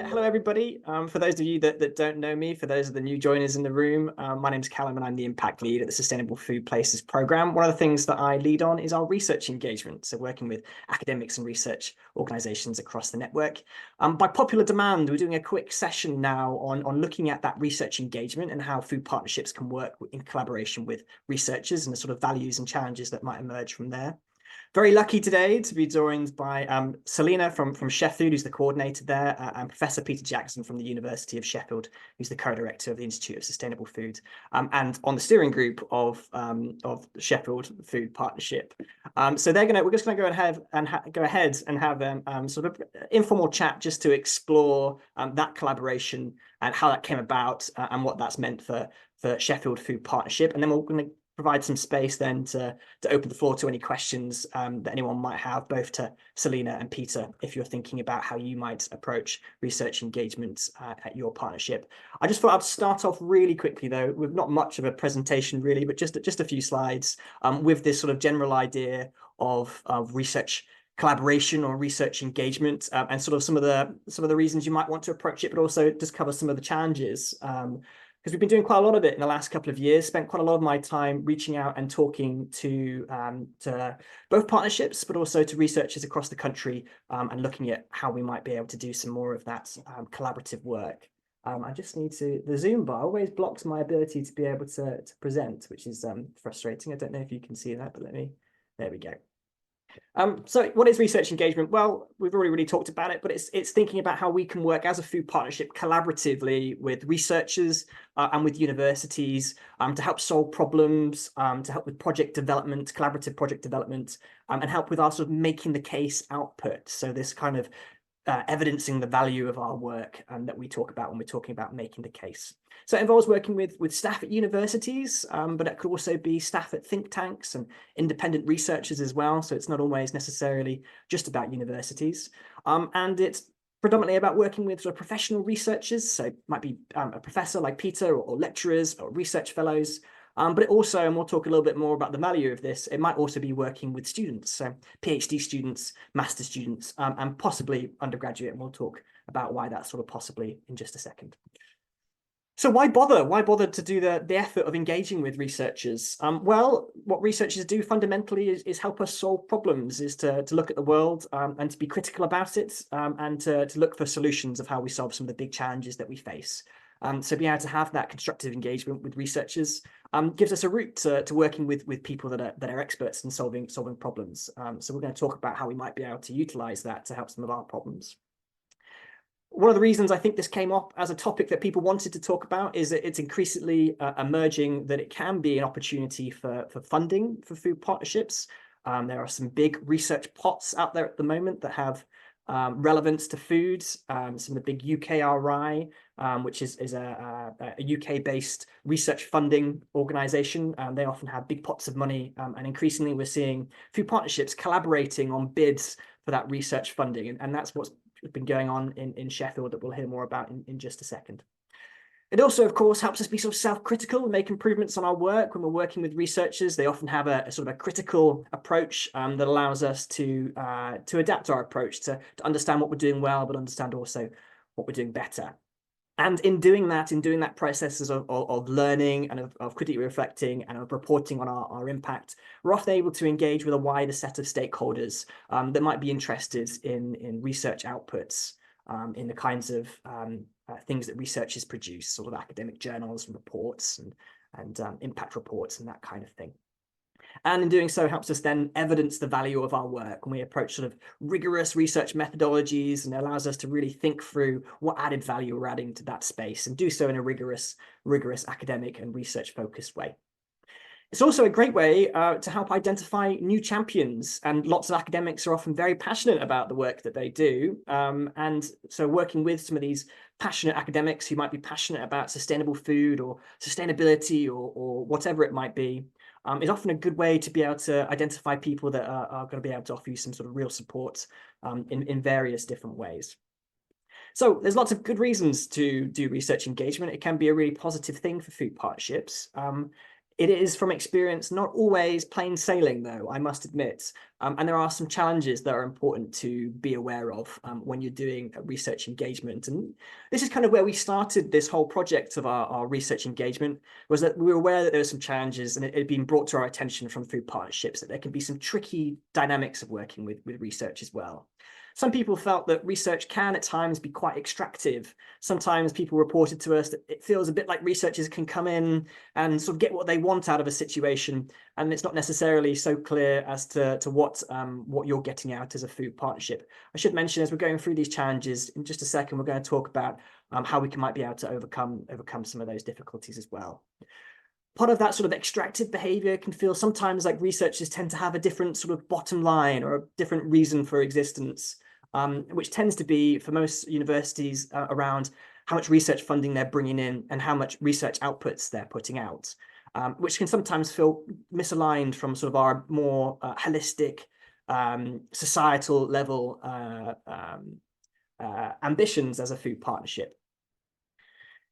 Hello, everybody. For those of you that don't know me, for those of the new joiners in the room, my name is Callum and I'm the Impact Lead at the Sustainable Food Places programme. One of the things that I lead on is our research engagement, so working with academics and research organisations across the network. By popular demand, we're doing a quick session now on looking at that research engagement and how food partnerships can work in collaboration with researchers and the sort of values and challenges that might emerge from there. Very lucky today to be joined by Selina from ShefFood, who's the coordinator there, and Professor Peter Jackson from the University of Sheffield, who's the co-director of the Institute of Sustainable Food, and on the steering group of Sheffield Food Partnership. So we're just going to go ahead and have sort of informal chat just to explore that collaboration and how that came about and what that's meant for Sheffield Food Partnership, and then we're going to provide some space then to open the floor to any questions that anyone might have, both to Selina and Peter, if you're thinking about how you might approach research engagement at your partnership. I just thought I'd start off really quickly, though, with not much of a presentation really, but just a few slides with this sort of general idea of research collaboration or research engagement and sort of some of the reasons you might want to approach it, but also just cover some of the challenges. Because we've been doing quite a lot of it in the last couple of years, spent quite a lot of my time reaching out and talking to both partnerships, but also to researchers across the country and looking at how we might be able to do some more of that collaborative work. I just need the Zoom bar always blocks my ability to be able to present, which is frustrating. I don't know if you can see that, but there we go. So what is research engagement? Well, we've already really talked about it, but it's thinking about how we can work as a food partnership collaboratively with researchers and with universities to help solve problems, to help with project development, collaborative project development, and help with our sort of making the case output. So this kind of evidencing the value of our work that we talk about when we're talking about making the case. So it involves working with staff at universities, but it could also be staff at think tanks and independent researchers as well. So it's not always necessarily just about universities. And it's predominantly about working with sort of professional researchers. So it might be a professor like Peter or lecturers or research fellows. But it also, and we'll talk a little bit more about the value of this, it might also be working with students, so PhD students, master students, and possibly undergraduate, and we'll talk about why that's sort of possibly in just a second. So why bother? Why bother to do the effort of engaging with researchers? Well, what researchers do fundamentally is help us solve problems, is to look at the world and to be critical about it and to look for solutions of how we solve some of the big challenges that we face. So being able to have that constructive engagement with researchers gives us a route to working with people that are experts in solving problems. So we're going to talk about how we might be able to utilize that to help some of our problems. One of the reasons I think this came up as a topic that people wanted to talk about is that it's increasingly emerging that it can be an opportunity for funding for food partnerships. There are some big research pots out there at the moment that have relevance to foods. Some of the big UKRI, which is a UK-based research funding organisation. They often have big pots of money, and increasingly we're seeing food partnerships collaborating on bids for that research funding, and that's what's been going on in Sheffield that we'll hear more about in just a second. It also, of course, helps us be sort of self-critical and make improvements on our work. When we're working with researchers, they often have a sort of a critical approach that allows us to adapt our approach to understand what we're doing well, but understand also what we're doing better. And in doing that processes of learning and of critically reflecting and of reporting on our impact, we're often able to engage with a wider set of stakeholders that might be interested in research outputs, in the kinds of things that researchers produce, sort of academic journals and reports and impact reports and that kind of thing. And in doing so helps us then evidence the value of our work when we approach sort of rigorous research methodologies, and allows us to really think through what added value we're adding to that space and do so in a rigorous academic and research focused way. It's also a great way to help identify new champions, and lots of academics are often very passionate about the work that they do. And so working with some of these passionate academics who might be passionate about sustainable food or sustainability or whatever it might be, is often a good way to be able to identify people that are going to be able to offer you some sort of real support in various different ways. So there's lots of good reasons to do research engagement. It can be a really positive thing for food partnerships. It is, from experience, not always plain sailing, though, I must admit. And there are some challenges that are important to be aware of when you're doing a research engagement. And this is kind of where we started this whole project of our research engagement, was that we were aware that there were some challenges, and it had been brought to our attention from food partnerships that there can be some tricky dynamics of working with research as well. Some people felt that research can at times be quite extractive. Sometimes people reported to us that it feels a bit like researchers can come in and sort of get what they want out of a situation, and it's not necessarily so clear as to what you're getting out as a food partnership. I should mention, as we're going through these challenges, in just a second, we're going to talk about how we might be able to overcome some of those difficulties as well. Part of that sort of extractive behavior can feel sometimes like researchers tend to have a different sort of bottom line or a different reason for existence, which tends to be, for most universities, around how much research funding they're bringing in and how much research outputs they're putting out, which can sometimes feel misaligned from sort of our more holistic, societal level ambitions as a food partnership.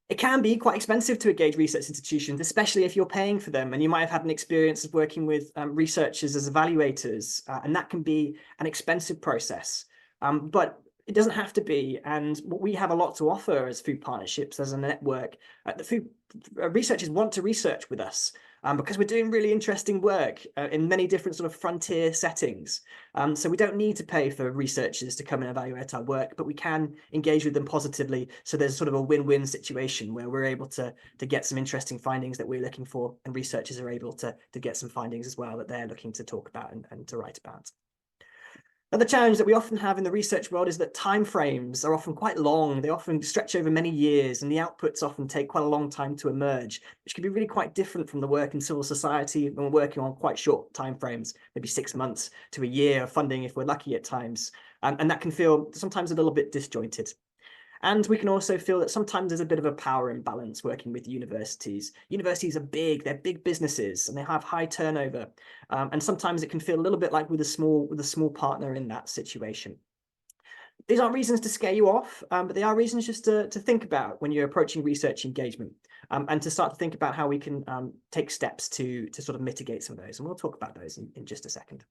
It can be quite expensive to engage research institutions, especially if you're paying for them, and you might have had an experience of working with researchers as evaluators, and that can be an expensive process. But it doesn't have to be, and we have a lot to offer as food partnerships, as a network. The food researchers want to research with us because we're doing really interesting work in many different sort of frontier settings. So we don't need to pay for researchers to come and evaluate our work, but we can engage with them positively. So there's sort of a win-win situation where we're able to get some interesting findings that we're looking for, and researchers are able to get some findings as well that they're looking to talk about and to write about. Another challenge that we often have in the research world is that timeframes are often quite long. They often stretch over many years, and the outputs often take quite a long time to emerge, which can be really quite different from the work in civil society when we're working on quite short timeframes, maybe 6 months to a year of funding if we're lucky at times. And that can feel sometimes a little bit disjointed. And we can also feel that sometimes there's a bit of a power imbalance working with universities. Universities are big, they're big businesses, and they have high turnover. And sometimes it can feel a little bit like with a small partner in that situation. These aren't reasons to scare you off, but they are reasons just to think about when you're approaching research engagement, and to start to think about how we can take steps to sort of mitigate some of those. And we'll talk about those in just a second.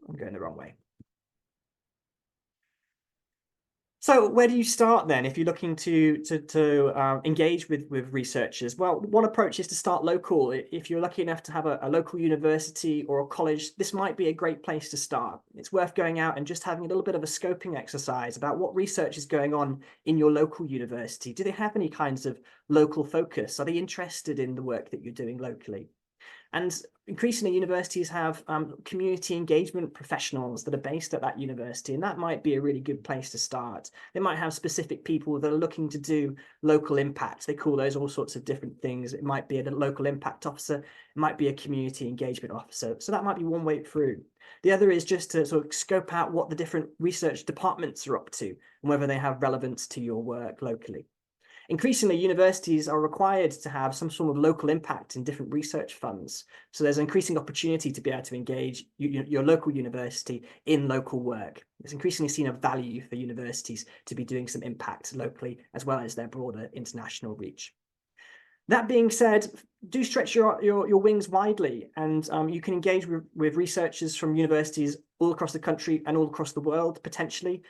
I'm going the wrong way. So where do you start then if you're looking to engage with researchers? Well, one approach is to start local. If you're lucky enough to have a local university or a college, this might be a great place to start. It's worth going out and just having a little bit of a scoping exercise about what research is going on in your local university. Do they have any kinds of local focus? Are they interested in the work that you're doing locally? And increasingly, universities have community engagement professionals that are based at that university, and that might be a really good place to start. They might have specific people that are looking to do local impact. They call those all sorts of different things. It might be a local impact officer, it might be a community engagement officer. So that might be one way through. The other is just to sort of scope out what the different research departments are up to and whether they have relevance to your work locally. Increasingly, universities are required to have some sort of local impact in different research funds. So there's an increasing opportunity to be able to engage your local university in local work. It's increasingly seen a value for universities to be doing some impact locally, as well as their broader international reach. That being said, do stretch your wings widely, and you can engage with researchers from universities all across the country and all across the world, potentially.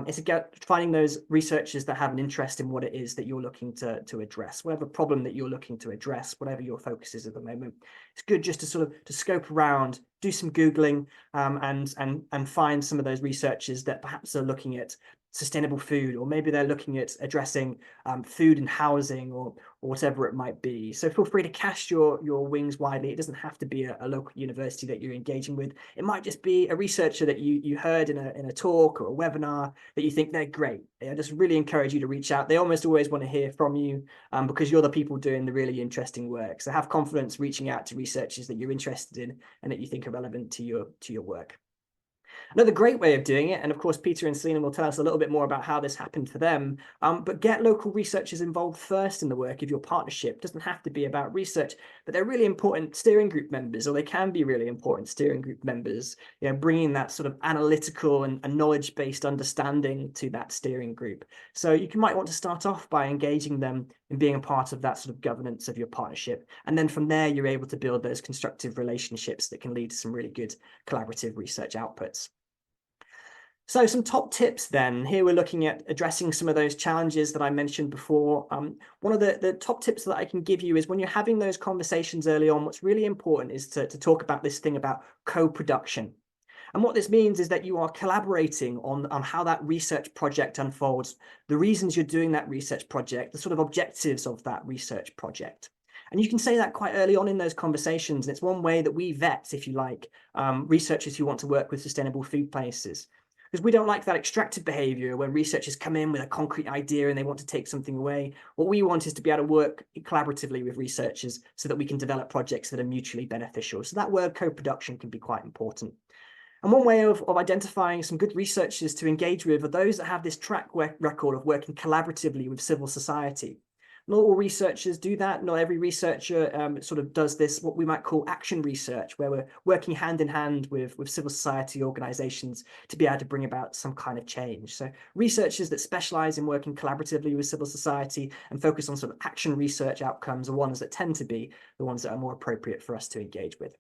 It's about finding those researchers that have an interest in what it is that you're looking to address, whatever problem that you're looking to address, whatever your focus is at the moment. It's good just to sort of to scope around, do some Googling, and find some of those researchers that perhaps are looking at sustainable food, or maybe they're looking at addressing food and housing, or whatever it might be. So feel free to cast your wings widely. It doesn't have to be a local university that you're engaging with. It might just be a researcher that you heard in a talk or a webinar that you think they're great. I just really encourage you to reach out. They almost always want to hear from you because you're the people doing the really interesting work. So have confidence reaching out to researchers that you're interested in and that you think are relevant to your work. Another great way of doing it, and of course Peter and Selina will tell us a little bit more about how this happened for them, but get local researchers involved first in the work of your partnership. It doesn't have to be about research, but they're really important steering group members, or they can be really important steering group members, bringing that sort of analytical and knowledge-based understanding to that steering group. So you might want to start off by engaging them in being a part of that sort of governance of your partnership. And then from there, you're able to build those constructive relationships that can lead to some really good collaborative research outputs. So some top tips then. Here we're looking at addressing some of those challenges that I mentioned before. One of the top tips that I can give you is when you're having those conversations early on, what's really important is to talk about this thing about co-production. And what this means is that you are collaborating on how that research project unfolds, the reasons you're doing that research project, the sort of objectives of that research project. And you can say that quite early on in those conversations. And it's one way that we vet, if you like, researchers who want to work with sustainable food places. Because we don't like that extractive behavior when researchers come in with a concrete idea and they want to take something away. What we want is to be able to work collaboratively with researchers so that we can develop projects that are mutually beneficial. So that word co-production can be quite important. And one way of identifying some good researchers to engage with are those that have this track record of working collaboratively with civil society. Not all researchers do that. Not every researcher sort of does this, what we might call action research, where we're working hand in hand with civil society organizations to be able to bring about some kind of change. So researchers that specialize in working collaboratively with civil society and focus on sort of action research outcomes are ones that tend to be the ones that are more appropriate for us to engage with.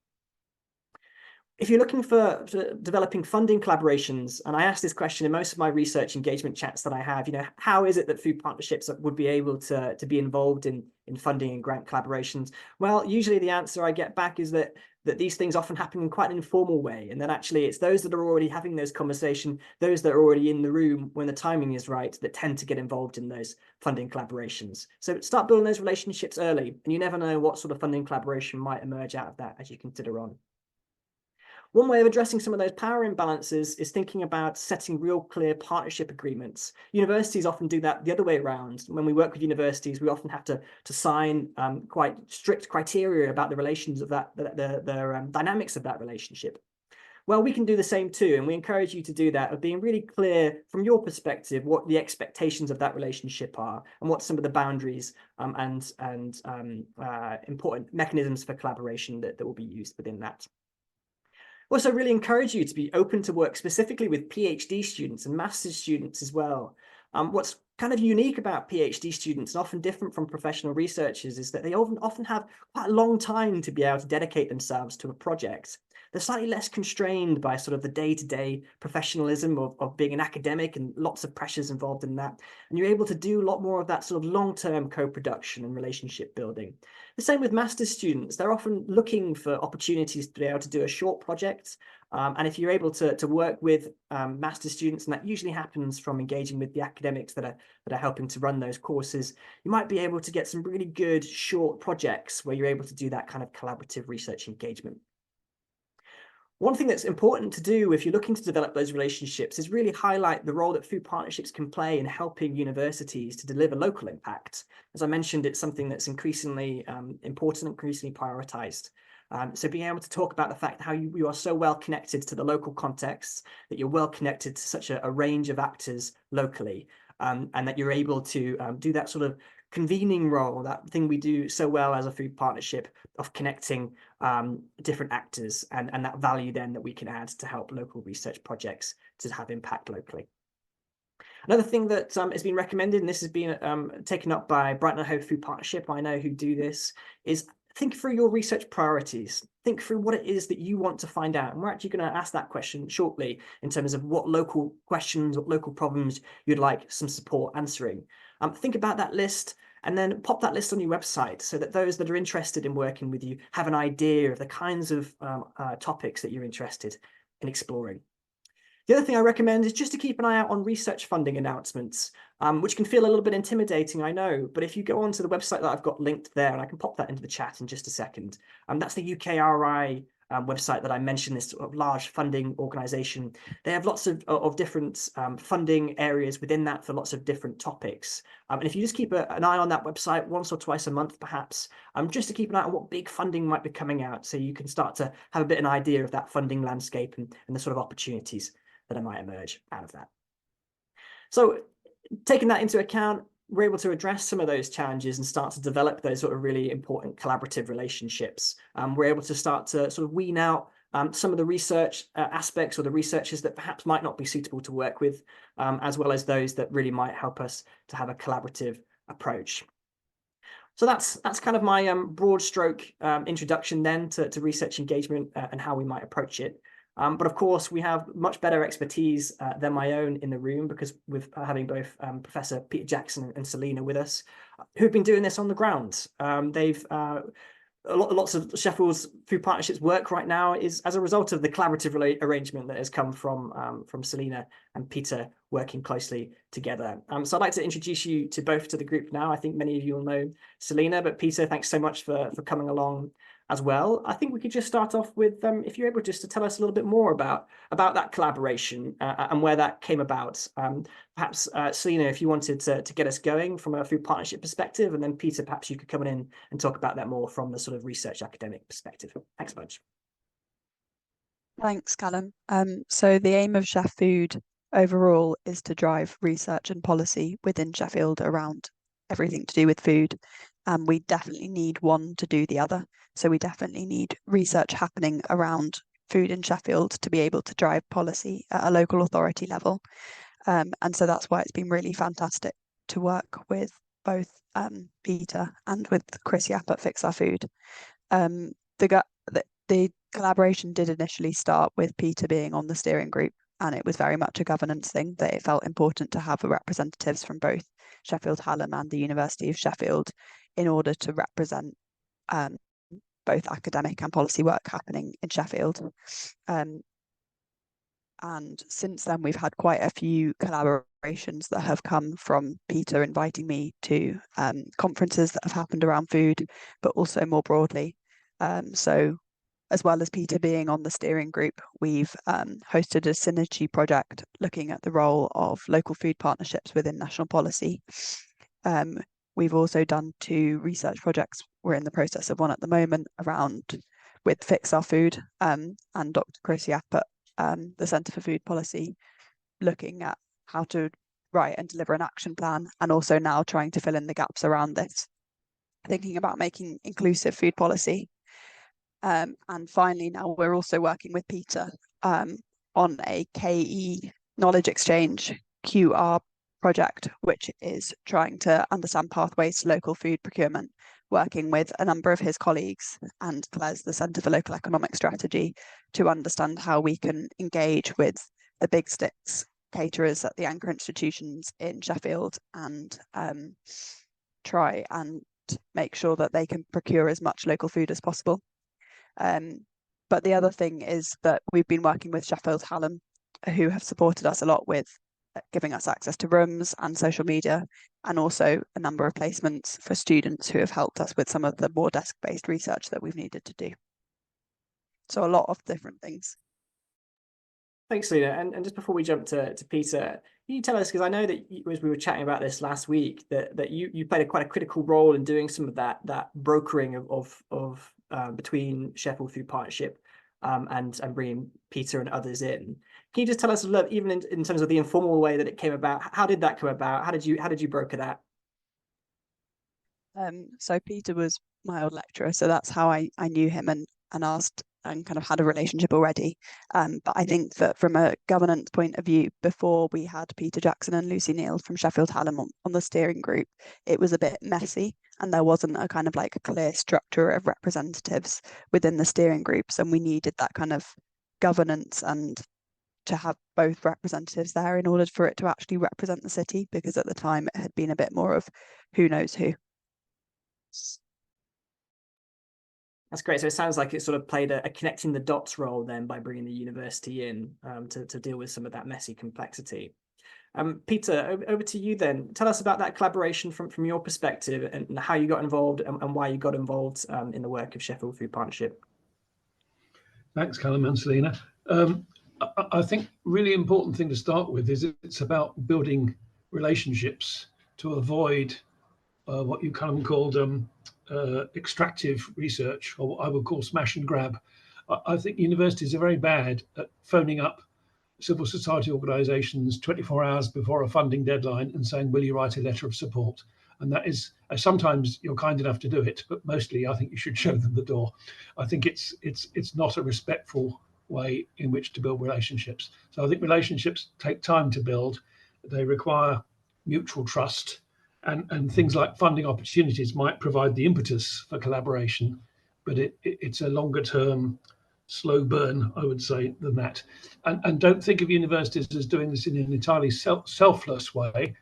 If you're looking for developing funding collaborations, and I ask this question in most of my research engagement chats that I have, how is it that food partnerships would be able to be involved in funding and grant collaborations? Well, usually the answer I get back is that these things often happen in quite an informal way, and that actually it's those that are already having those conversations, those that are already in the room when the timing is right, that tend to get involved in those funding collaborations. So start building those relationships early, and you never know what sort of funding collaboration might emerge out of that as you consider on. One way of addressing some of those power imbalances is thinking about setting real clear partnership agreements. Universities often do that the other way around. When we work with universities, we often have to sign quite strict criteria about the relations of that, the dynamics of that relationship. Well, we can do the same too, and we encourage you to do that, of being really clear from your perspective what the expectations of that relationship are and what some of the boundaries and important mechanisms for collaboration that will be used within that. Also, really encourage you to be open to work specifically with PhD students and master's students as well. What's kind of unique about PhD students, and often different from professional researchers, is that they often have quite a long time to be able to dedicate themselves to a project. They're slightly less constrained by sort of the day-to-day professionalism of being an academic and lots of pressures involved in that. And you're able to do a lot more of that sort of long-term co-production and relationship building. The same with master's students. They're often looking for opportunities to be able to do a short project. And if you're able to work with master's students, and that usually happens from engaging with the academics that are helping to run those courses, you might be able to get some really good short projects where you're able to do that kind of collaborative research engagement. One thing that's important to do if you're looking to develop those relationships is really highlight the role that food partnerships can play in helping universities to deliver local impact. As I mentioned, it's something that's increasingly important, increasingly prioritized. So being able to talk about the fact how you are so well connected to the local context, that you're well connected to such a range of actors locally, and that you're able to do that sort of convening role, that thing we do so well as a food partnership of connecting different actors, and that value then that we can add to help local research projects to have impact locally. Another thing that has been recommended, and this has been taken up by Brighton and Hove Food Partnership, I know who do this, is think through your research priorities. Think through what it is that you want to find out. And we're actually going to ask that question shortly in terms of what local questions, what local problems you'd like some support answering. Think about that list and then pop that list on your website so that those that are interested in working with you have an idea of the kinds of topics that you're interested in exploring. The other thing I recommend is just to keep an eye out on research funding announcements, which can feel a little bit intimidating, I know, but if you go onto the website that I've got linked there, and I can pop that into the chat in just a second, that's the UKRI website that I mentioned, this sort of large funding organisation. They have lots of different funding areas within that for lots of different topics. And if you just keep an eye on that website once or twice a month, perhaps, just to keep an eye on what big funding might be coming out, so you can start to have a bit of an idea of that funding landscape and the sort of opportunities that might emerge out of that. So taking that into account, we're able to address some of those challenges and start to develop those sort of really important collaborative relationships. We're able to start to sort of wean out some of the research aspects or the researchers that perhaps might not be suitable to work with, as well as those that really might help us to have a collaborative approach. So that's kind of my broad stroke introduction then to research engagement and how we might approach it. But of course, we have much better expertise than my own in the room, because with having both Professor Peter Jackson and Selina with us, who've been doing this on the ground. They've lots of Sheffield's Food Partnership's work right now is as a result of the collaborative arrangement that has come from Selina and Peter working closely together. So I'd like to introduce you to both to the group now. I think many of you will know Selina, but Peter, thanks so much for coming along as well. I think we could just start off with, if you're able just to tell us a little bit more about that collaboration and where that came about. Perhaps, Selina, if you wanted to get us going from a food partnership perspective, and then Peter, perhaps you could come in and talk about that more from the sort of research academic perspective. Thanks a bunch. Thanks, Callum. So the aim of ShefFood overall is to drive research and policy within Sheffield around everything to do with food. And we definitely need one to do the other. So we definitely need research happening around food in Sheffield to be able to drive policy at a local authority level. And so that's why it's been really fantastic to work with both Peter and with Chris Yapp at Fix Our Food. The collaboration did initially start with Peter being on the steering group, and it was very much a governance thing that it felt important to have representatives from both Sheffield Hallam and the University of Sheffield in order to represent both academic and policy work happening in Sheffield. And since then, we've had quite a few collaborations that have come from Peter inviting me to conferences that have happened around food, but also more broadly. So as well as Peter being on the steering group, we've hosted a synergy project looking at the role of local food partnerships within national policy. We've also done 2 research projects. We're in the process of one at the moment with Fix Our Food and Dr. Chris Yapp at the Centre for Food Policy, looking at how to write and deliver an action plan, and also now trying to fill in the gaps around this, thinking about making inclusive food policy. And finally, now we're also working with Peter on a KE knowledge exchange QR project, which is trying to understand pathways to local food procurement, working with a number of his colleagues and Claire's the Centre for Local Economic Strategy to understand how we can engage with the big sticks caterers at the anchor institutions in Sheffield and try and make sure that they can procure as much local food as possible. But the other thing is that we've been working with Sheffield Hallam, who have supported us a lot with giving us access to rooms and social media, and also a number of placements for students who have helped us with some of the more desk-based research that we've needed to do. So a lot of different things. Thanks, Selina. And just before we jump to Peter, can you tell us, because I know that as we were chatting about this last week, that you played quite a critical role in doing some of that brokering of between Sheffield Food Partnership and bringing Peter and others in. Can you just tell us a little, even in terms of the informal way that it came about? How did that come about? How did you broker that? So Peter was my old lecturer, so that's how I knew him and asked and kind of had a relationship already. But I think that from a governance point of view, before we had Peter Jackson and Lucy Neal from Sheffield Hallam on the steering group, it was a bit messy and there wasn't a kind of like a clear structure of representatives within the steering groups, and we needed that kind of governance and to have both representatives there in order for it to actually represent the city, because at the time it had been a bit more of who knows who. That's great. So it sounds like it sort of played a connecting the dots role then by bringing the university in to deal with some of that messy complexity. Peter, over to you then. Tell us about that collaboration from your perspective and how you got involved and why you got involved in the work of Sheffield Food Partnership. Thanks, Callum and Selina. I think really important thing to start with is it's about building relationships to avoid what you kind of called extractive research, or what I would call smash and grab. I think universities are very bad at phoning up civil society organisations 24 hours before a funding deadline and saying, will you write a letter of support? And that is, sometimes you're kind enough to do it, but mostly I think you should show them the door. I think it's not a respectful way in which to build relationships. So I think relationships take time to build. They require mutual trust. And things like funding opportunities might provide the impetus for collaboration, but it's a longer term, slow burn, I would say, than that. And don't think of universities as doing this in an entirely selfless way.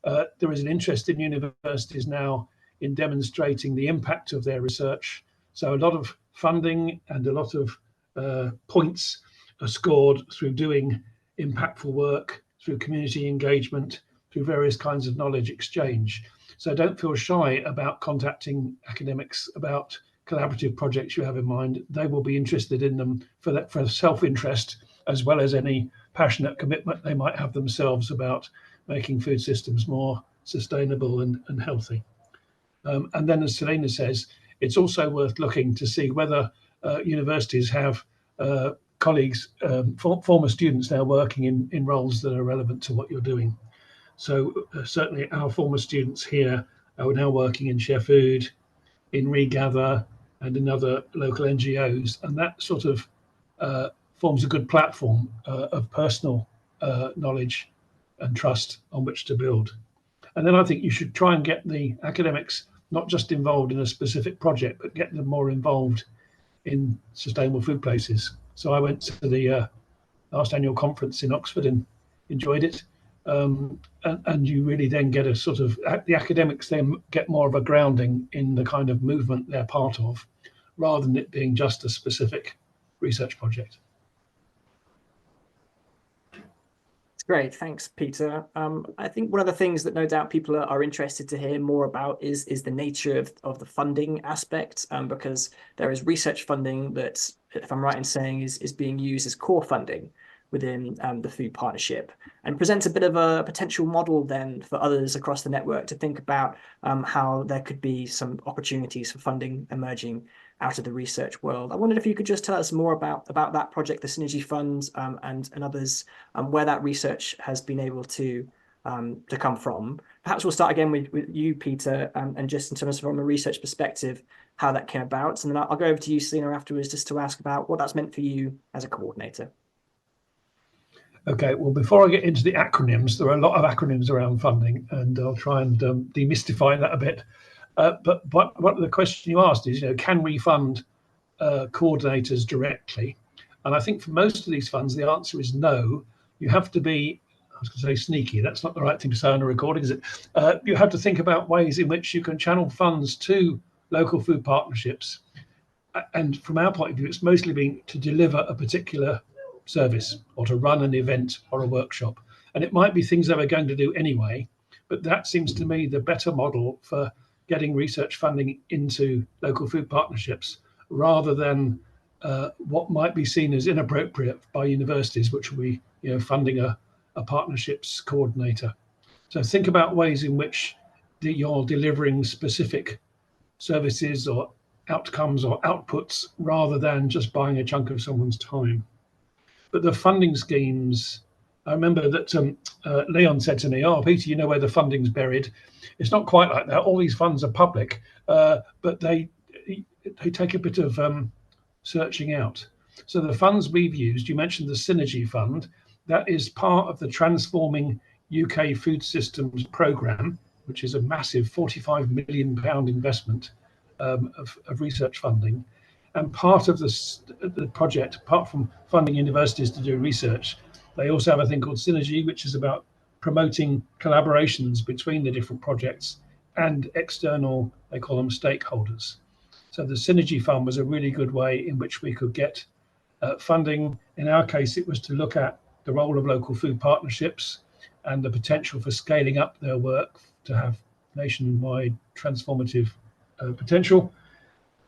There is an interest in universities now in demonstrating the impact of their research. So a lot of funding and a lot of points are scored through doing impactful work, through community engagement, through various kinds of knowledge exchange. So don't feel shy about contacting academics about collaborative projects you have in mind. They will be interested in them for self-interest, as well as any passionate commitment they might have themselves about making food systems more sustainable and healthy. And then, as Selina says, it's also worth looking to see whether universities have colleagues, former students now working in roles that are relevant to what you're doing. So certainly our former students here are now working in ShefFood, in Regather, and in other local NGOs, and that sort of forms a good platform of personal knowledge and trust on which to build. And then I think you should try and get the academics not just involved in a specific project, but get them more involved in sustainable food places. So I went to the last annual conference in Oxford and enjoyed it. And you really then get a sort of, the academics then get more of a grounding in the kind of movement they're part of, rather than it being just a specific research project. Great, thanks, Peter. I think one of the things that no doubt people are interested to hear more about is the nature of the funding aspect, because there is research funding that, if I'm right in saying, is being used as core funding within the Food Partnership, and presents a bit of a potential model then for others across the network to think about how there could be some opportunities for funding emerging out of the research world. I wondered if you could just tell us more about that project, the Synergy Fund, and others, where that research has been able to come from. Perhaps we'll start again with you, Peter, and just in terms of from a research perspective, how that came about. And then I'll go over to you, Selina, afterwards, just to ask about what that's meant for you as a coordinator. Okay, well, before I get into the acronyms, there are a lot of acronyms around funding, and I'll try and demystify that a bit. But what the question you asked is, can we fund coordinators directly? And I think for most of these funds, the answer is no. You have to be, I was going to say sneaky, that's not the right thing to say on a recording, is it? You have to think about ways in which you can channel funds to local food partnerships. And from our point of view, it's mostly been to deliver a particular service or to run an event or a workshop. And it might be things they were going to do anyway, but that seems to me the better model for getting research funding into local food partnerships, rather than what might be seen as inappropriate by universities, which will be funding a partnerships coordinator. So think about ways in which you're delivering specific services or outcomes or outputs, rather than just buying a chunk of someone's time. But the funding schemes, I remember that Leon said to me, "Oh, Peter, you know where the funding's buried." It's not quite like that. All these funds are public, but they take a bit of searching out. So the funds we've used, you mentioned the Synergy Fund, that is part of the Transforming UK Food Systems programme, which is a massive £45 million investment of research funding. And part of the project, apart from funding universities to do research, they also have a thing called Synergy, which is about promoting collaborations between the different projects and external, they call them stakeholders. So the Synergy Fund was a really good way in which we could get funding. In our case, it was to look at the role of local food partnerships and the potential for scaling up their work to have nationwide transformative potential.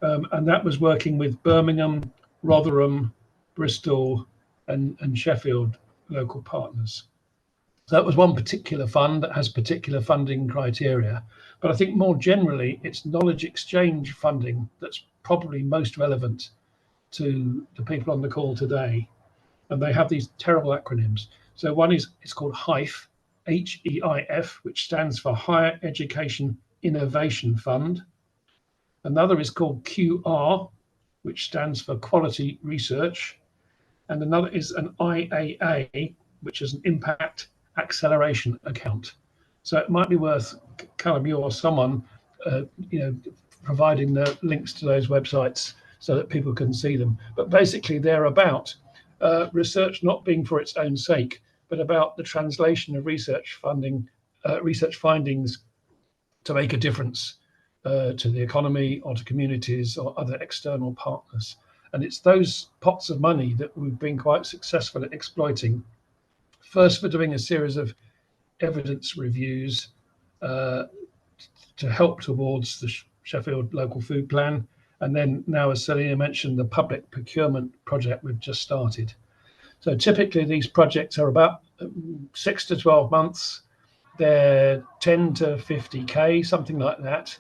And that was working with Birmingham, Rotherham, Bristol, and Sheffield local partners. So that was one particular fund that has particular funding criteria. But I think more generally, it's knowledge exchange funding that's probably most relevant to the people on the call today. And they have these terrible acronyms. So one is, it's called HEIF, H-E-I-F, which stands for Higher Education Innovation Fund. Another is called QR, which stands for Quality Research. And another is an IAA, which is an Impact Acceleration Account. So it might be worth Callum, you or someone, providing the links to those websites so that people can see them. But basically, they're about research not being for its own sake, but about the translation of research findings to make a difference to the economy or to communities or other external partners. And it's those pots of money that we've been quite successful at exploiting. First, for doing a series of evidence reviews to help towards the Sheffield Local Food Plan. And then now, as Selina mentioned, the public procurement project we've just started. So typically these projects are about 6 to 12 months. They're 10 to 50K, something like that.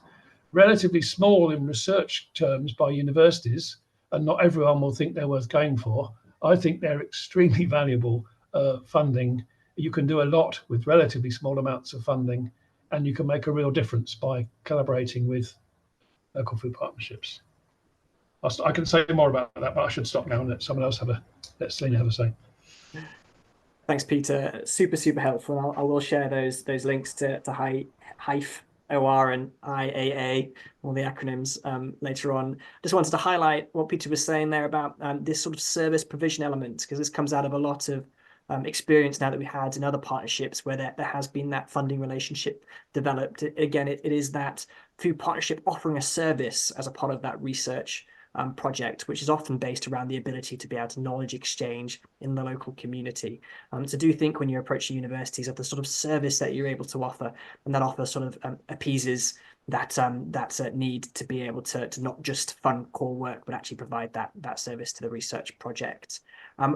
Relatively small in research terms by universities, and not everyone will think they're worth going for. I think they're extremely valuable funding. You can do a lot with relatively small amounts of funding, and you can make a real difference by collaborating with local food partnerships. I can say more about that, but I should stop now and let someone else let Selina have a say. Thanks, Peter. Super helpful. I will share those links to HIFE, OR and IAA, all the acronyms later on. Just wanted to highlight what Peter was saying there about this sort of service provision element, because this comes out of a lot of experience now that we had in other partnerships where there has been that funding relationship developed. Again, it is that food partnership offering a service as a part of that research project, which is often based around the ability to be able to knowledge exchange in the local community. So do think when you're approaching universities of the sort of service that you're able to offer, and that offer sort of appeases that need to be able to not just fund core work, but actually provide that service to the research project.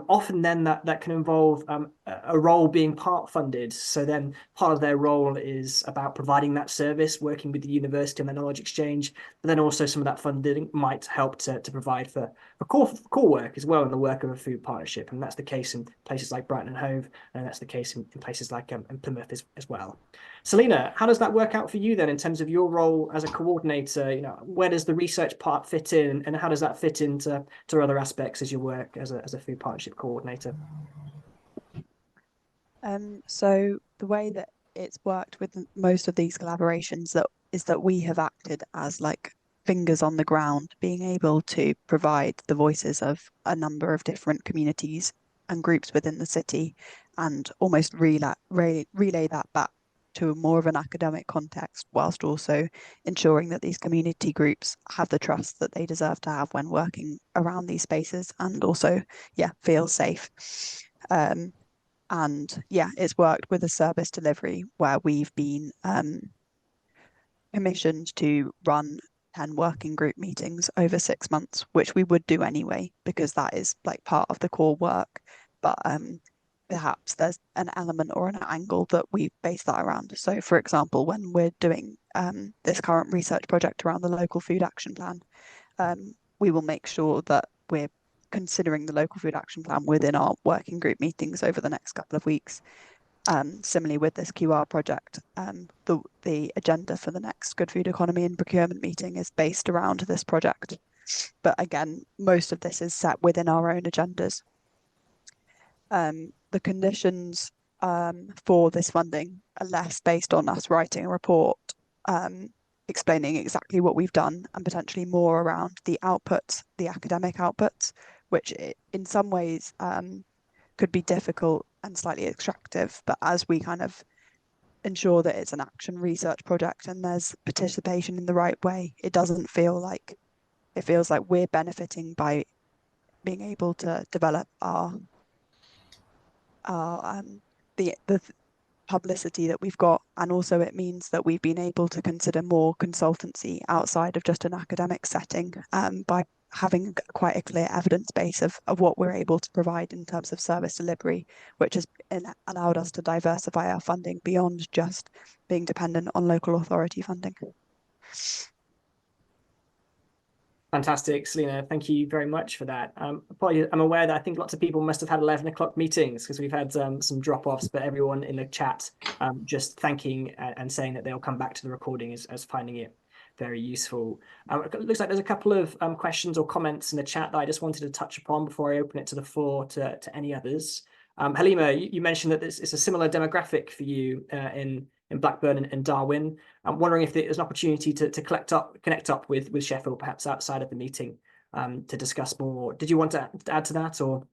Often then that can involve a role being part funded. So then part of their role is about providing that service, working with the university on the knowledge exchange, but then also some of that funding might help to provide for core work as well in the work of a food partnership. And that's the case in places like Brighton and Hove, and that's the case in places like in Plymouth as well. Selina, how does that work out for you then in terms of your role as a coordinator? Where does the research part fit in, and how does that fit into other aspects as you work as a food partnership coordinator? So the way that it's worked with most of these collaborations is that we have acted as like fingers on the ground, being able to provide the voices of a number of different communities and groups within the city, and almost relay that back to more of an academic context, whilst also ensuring that these community groups have the trust that they deserve to have when working around these spaces, and also, feel safe. And it's worked with a service delivery where we've been commissioned to run 10 working group meetings over 6 months, which we would do anyway, because that is like part of the core work. But perhaps there's an element or an angle that we base that around. So for example, when we're doing this current research project around the local food action plan, we will make sure that we're considering the local food action plan within our working group meetings over the next couple of weeks. Similarly with this QR project, the agenda for the next Good Food Economy and Procurement meeting is based around this project. But again, most of this is set within our own agendas. The conditions for this funding are less based on us writing a report explaining exactly what we've done, and potentially more around the outputs, the academic outputs, which in some ways could be difficult and slightly extractive. But as we kind of ensure that it's an action research project and there's participation in the right way, it feels like we're benefiting by being able to develop the publicity that we've got, and also it means that we've been able to consider more consultancy outside of just an academic setting by having quite a clear evidence base of what we're able to provide in terms of service delivery, which has allowed us to diversify our funding beyond just being dependent on local authority funding. Fantastic, Selina. Thank you very much for that. Apologies, I'm aware that I think lots of people must have had 11 o'clock meetings, because we've had some drop-offs, but everyone in the chat just thanking and saying that they'll come back to the recording as finding it very useful. It looks like there's a couple of questions or comments in the chat that I just wanted to touch upon before I open it to the floor to any others. Halima, you mentioned that it's a similar demographic for you in in Blackburn and Darwin. I'm wondering if there's an opportunity to connect up with Sheffield, perhaps outside of the meeting, to discuss more. Did you want to add to that, or?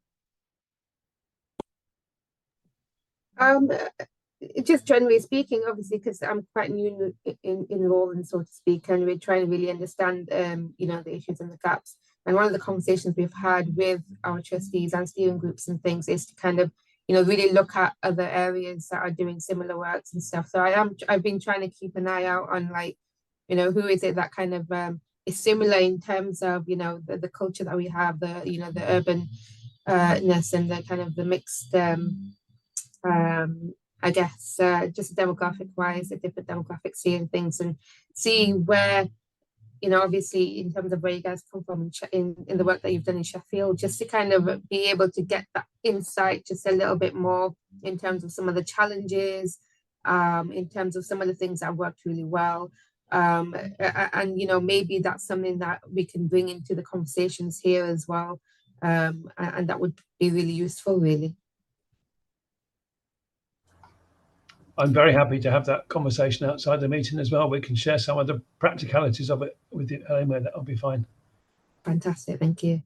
Just generally speaking, obviously, because I'm quite new in role, and so to speak, and we're trying to really understand, you know, the issues and the gaps. And one of the conversations we've had with our trustees and steering groups and things is to kind of, you know, really look at other areas that are doing similar works and stuff. So I've been trying to keep an eye out on, like, you know, who is it that kind of is similar in terms of, you know, the culture that we have, the, you know, the urbanness and the kind of the mixed I guess just demographic wise, the different demographics here and things, and see where, you know, obviously in terms of where you guys come from in the work that you've done in Sheffield, just to kind of be able to get that insight just a little bit more in terms of some of the challenges, in terms of some of the things that worked really well. And, you know, maybe that's something that we can bring into the conversations here as well. And that would be really useful, really. I'm very happy to have that conversation outside the meeting as well. We can share some of the practicalities of it with you, Emma. That'll be fine. Fantastic, thank you.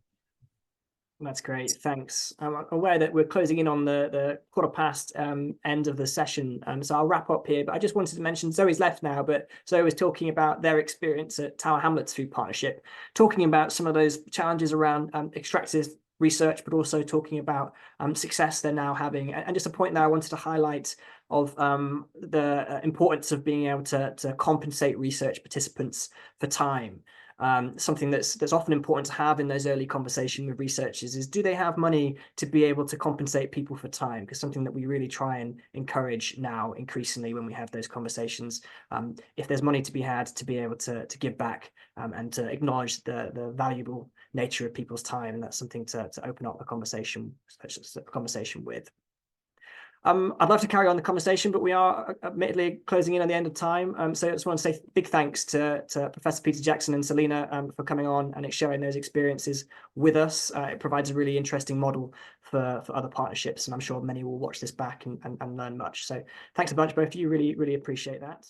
That's great, thanks. I'm aware that we're closing in on the 1:15 end of the session, so I'll wrap up here. But I just wanted to mention, Zoe's left now, but Zoe was talking about their experience at Tower Hamlets Food Partnership, talking about some of those challenges around extractive research, but also talking about success they're now having. And just a point that I wanted to highlight of the importance of being able to compensate research participants for time. Something that's often important to have in those early conversations with researchers is, do they have money to be able to compensate people for time? Because something that we really try and encourage now increasingly when we have those conversations, if there's money to be had, to be able to give back and to acknowledge the valuable nature of people's time, and that's something to open up a conversation with. I'd love to carry on the conversation, but we are admittedly closing in on the end of time. So I just want to say big thanks to Professor Peter Jackson and Selina for coming on and sharing those experiences with us. It provides a really interesting model for other partnerships, and I'm sure many will watch this back and learn much. So thanks a bunch, both of you. Really, really appreciate that.